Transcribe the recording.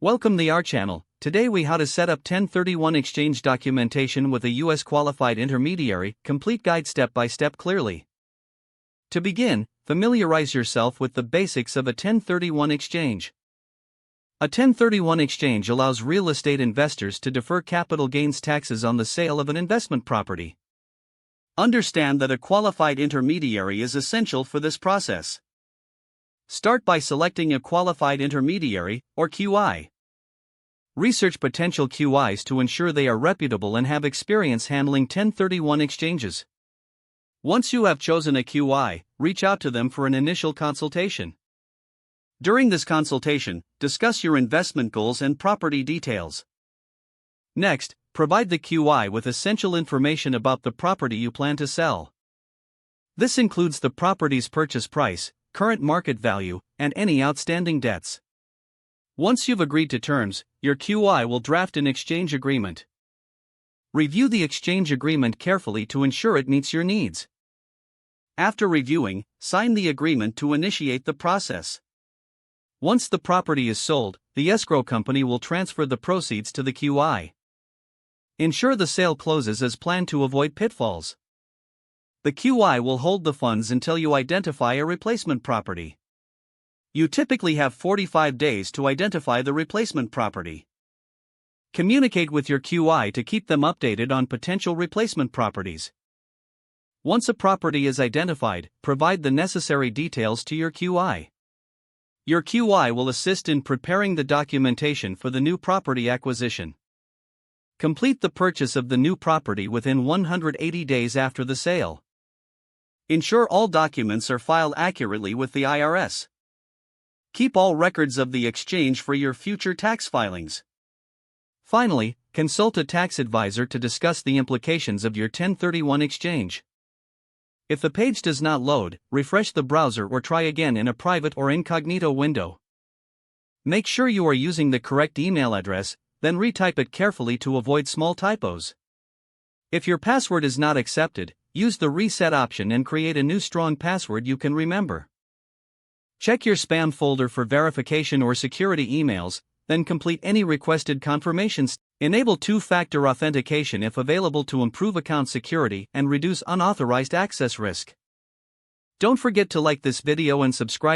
Welcome to our channel. Today we how to set up 1031 exchange documentation with a US qualified intermediary, complete guide step by step clearly. To begin, familiarize yourself with the basics of a 1031 exchange. A 1031 exchange allows real estate investors to defer capital gains taxes on the sale of an investment property. Understand that a qualified intermediary is essential for this process. Start by selecting a qualified intermediary, or QI. Research potential QIs to ensure they are reputable and have experience handling 1031 exchanges. Once you have chosen a QI, reach out to them for an initial consultation. During this consultation, discuss your investment goals and property details. Next, provide the QI with essential information about the property you plan to sell. This includes the property's purchase price, current market value, and any outstanding debts. Once you've agreed to terms, your QI will draft an exchange agreement. Review the exchange agreement carefully to ensure it meets your needs. After reviewing, sign the agreement to initiate the process. Once the property is sold, the escrow company will transfer the proceeds to the QI. Ensure the sale closes as planned to avoid pitfalls. The QI will hold the funds until you identify a replacement property. You typically have 45 days to identify the replacement property. Communicate with your QI to keep them updated on potential replacement properties. Once a property is identified, provide the necessary details to your QI. Your QI will assist in preparing the documentation for the new property acquisition. Complete the purchase of the new property within 180 days after the sale. Ensure all documents are filed accurately with the IRS. Keep all records of the exchange for your future tax filings. Finally, consult a tax advisor to discuss the implications of your 1031 exchange. If the page does not load, refresh the browser or try again in a private or incognito window. Make sure you are using the correct email address, then retype it carefully to avoid small typos. If your password is not accepted, use the reset option and create a new strong password you can remember. Check your spam folder for verification or security emails, then complete any requested confirmations. Enable two-factor authentication if available to improve account security and reduce unauthorized access risk. Don't forget to like this video and subscribe.